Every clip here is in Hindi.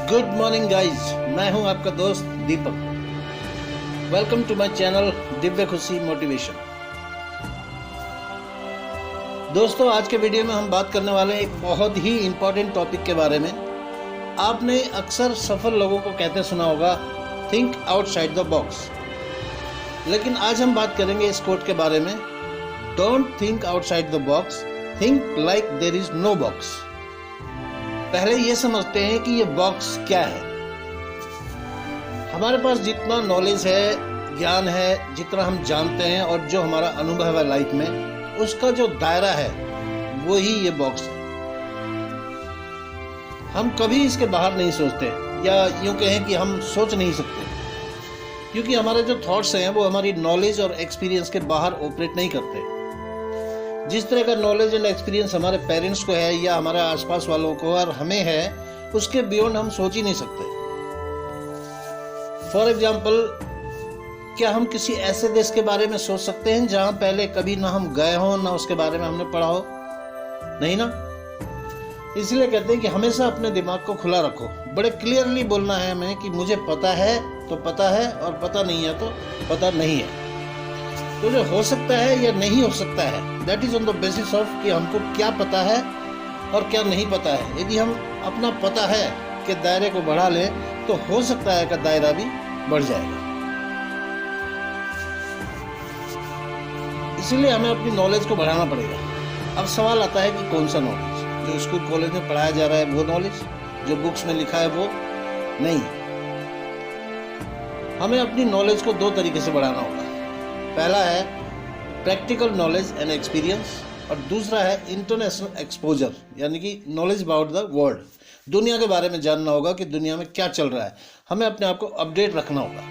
गुड मॉर्निंग गाइज, मैं हूं आपका दोस्त दीपक। Welcome to my channel Divya खुशी मोटिवेशन। दोस्तों, आज के वीडियो में हम बात करने वाले हैं एक बहुत ही इम्पोर्टेंट टॉपिक के बारे में। आपने अक्सर सफल लोगों को कहते सुना होगा, थिंक आउटसाइड द बॉक्स। लेकिन आज हम बात करेंगे इस कोट के बारे में, don't think outside the box, think like there is no box. पहले ये समझते हैं कि ये बॉक्स क्या है। हमारे पास जितना नॉलेज है, ज्ञान है, जितना हम जानते हैं और जो हमारा अनुभव है लाइफ में, उसका जो दायरा है वो ही ये बॉक्स है। हम कभी इसके बाहर नहीं सोचते, या यूं कहें कि हम सोच नहीं सकते, क्योंकि हमारे जो थॉट्स हैं वो हमारी नॉलेज और एक्सपीरियंस के बाहर ऑपरेट नहीं करते। जिस तरह का नॉलेज एंड एक्सपीरियंस हमारे पेरेंट्स को है या हमारे आसपास वालों को और हमें है, उसके बियॉन्ड हम सोच ही नहीं सकते। फॉर एग्जाम्पल, क्या हम किसी ऐसे देश के बारे में सोच सकते हैं जहां पहले कभी ना हम गए हों, ना उसके बारे में हमने पढ़ा हो? नहीं ना। इसलिए कहते हैं कि हमेशा अपने दिमाग को खुला रखो। बड़े क्लियरली बोलना है हमें कि मुझे पता है तो पता है, और पता नहीं है तो पता नहीं है। तो जो हो सकता है या नहीं हो सकता है, that is on the basis of कि हमको क्या पता है और क्या नहीं पता है। यदि हम अपना पता है के दायरे को बढ़ा लें तो हो सकता है कि दायरा भी बढ़ जाएगा। इसीलिए हमें अपनी नॉलेज को बढ़ाना पड़ेगा। अब सवाल आता है कि कौन सा नॉलेज? जो स्कूल कॉलेज में पढ़ाया जा रहा है वो नॉलेज, जो बुक्स में लिखा है वो नहीं। हमें अपनी नॉलेज को दो तरीके से बढ़ाना होगा। पहला है प्रैक्टिकल नॉलेज एंड एक्सपीरियंस, और दूसरा है इंटरनेशनल एक्सपोजर, यानी कि नॉलेज अबाउट द वर्ल्ड। दुनिया के बारे में जानना होगा कि दुनिया में क्या चल रहा है। हमें अपने आप को अपडेट रखना होगा।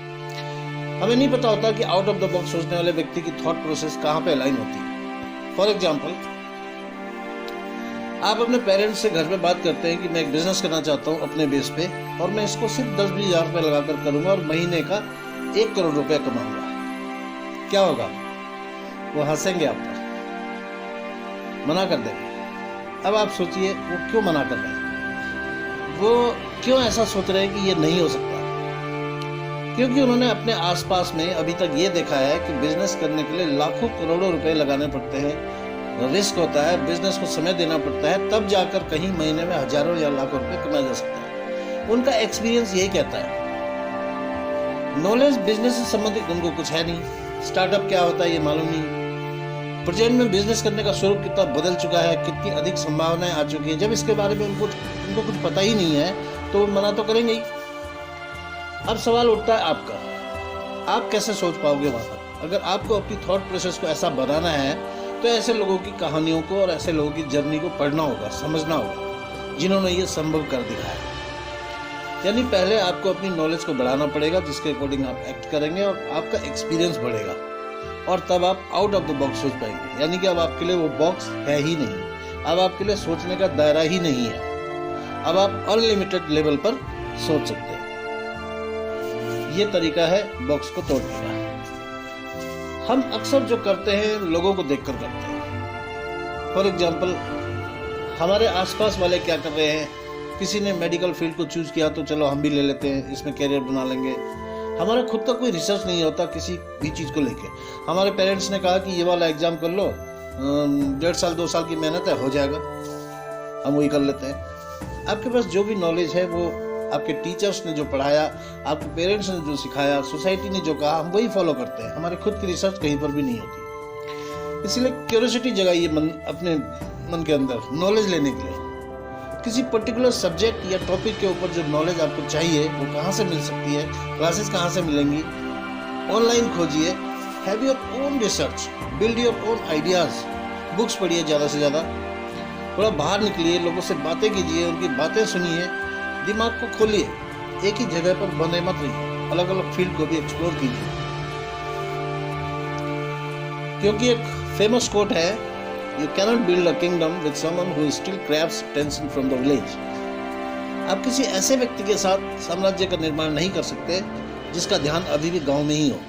हमें नहीं पता होता कि आउट ऑफ द बॉक्स सोचने वाले व्यक्ति की थॉट प्रोसेस कहाँ पे अलाइन होती है। फॉर एग्जाम्पल, आप अपने पेरेंट्स से घर पे बात करते हैं कि मैं एक बिजनेस करना चाहता हूँ अपने बेस पे, और मैं इसको सिर्फ 10-20 हज़ार रुपये लगाकर करूँगा और महीने का 1 करोड़ रुपया कमाऊँगा। क्या होगा? वो हंसेंगे आप पर, मना कर देंगे। अब आप सोचिए वो क्यों मना कर रहे हैं, वो क्यों ऐसा सोच रहे हैं कि ये नहीं हो सकता? क्योंकि उन्होंने अपने आसपास में अभी तक ये देखा है कि बिजनेस करने के लिए लाखों करोड़ों रुपए लगाने पड़ते हैं, रिस्क होता है, बिजनेस को समय देना पड़ता है, तब जाकर कहीं महीने में हजारों या लाखों रुपए कमाया जा सकता है। उनका एक्सपीरियंस यही कहता है। नॉलेज बिजनेस से संबंधित उनको कुछ है नहीं। स्टार्टअप क्या होता है ये मालूम नहीं। प्रेजेंट में बिजनेस करने का स्वरूप कितना बदल चुका है, कितनी अधिक संभावनाएं आ चुकी हैं। जब इसके बारे में उनको कुछ पता ही नहीं है तो मना तो करेंगे ही। अब सवाल उठता है आपका, आप कैसे सोच पाओगे वहां पर? अगर आपको अपनी थॉट प्रोसेस को ऐसा बनाना है तो ऐसे लोगों की कहानियों को और ऐसे लोगों की जर्नी को पढ़ना होगा, समझना होगा, जिन्होंने ये संभव कर दिखाया। यानी पहले आपको अपनी नॉलेज को बढ़ाना पड़ेगा, जिसके अकॉर्डिंग आप एक्ट करेंगे और आपका एक्सपीरियंस बढ़ेगा, और तब आप आउट ऑफ द बॉक्स सोच पाएंगे। यानी कि अब आपके लिए वो बॉक्स है ही नहीं, अब आपके लिए सोचने का दायरा ही नहीं है। अब आप अनलिमिटेड लेवल पर सोच सकते हैं। ये तरीका है बॉक्स को तोड़ने का। हम अक्सर जो करते हैं लोगों को देखकर करते हैं। फॉर एग्जाम्पल, हमारे आसपास वाले क्या कर रहे हैं? किसी ने मेडिकल फील्ड को चूज किया तो चलो हम भी ले लेते हैं, इसमें कैरियर बना लेंगे। हमारा खुद का कोई रिसर्च नहीं होता किसी भी चीज़ को लेके। हमारे पेरेंट्स ने कहा कि ये वाला एग्जाम कर लो, 1.5 साल 2 साल की मेहनत है, हो जाएगा, हम वही कर लेते हैं। आपके पास जो भी नॉलेज है वो आपके टीचर्स ने जो पढ़ाया, आपके पेरेंट्स ने जो सिखाया, सोसाइटी ने जो कहा, हम वही फॉलो करते हैं। हमारी खुद की रिसर्च कहीं पर भी नहीं होती। इसलिए क्यूरियोसिटी जगाइए अपने मन के अंदर नॉलेज लेने के लिए। किसी पर्टिकुलर सब्जेक्ट या टॉपिक के ऊपर जो नॉलेज आपको चाहिए वो कहाँ से मिल सकती है, क्लासेस कहाँ से मिलेंगी, ऑनलाइन खोजिए, have your own research, build your own ideas, books पढ़िए ज़्यादा से ज़्यादा, थोड़ा बाहर निकलिए, लोगों से बातें कीजिए, उनकी बातें सुनिए, दिमाग को खोलिए, एक ही जगह पर बंधे मत रहिए, अलग अलग फील्ड को भी एक्सप्लोर कीजिए। क्योंकि एक फेमस कोट है, You cannot build a kingdom with someone who still craves attention from the village. आप किसी ऐसे व्यक्ति के साथ साम्राज्य का निर्माण नहीं कर सकते जिसका ध्यान अभी भी गांव में ही हो।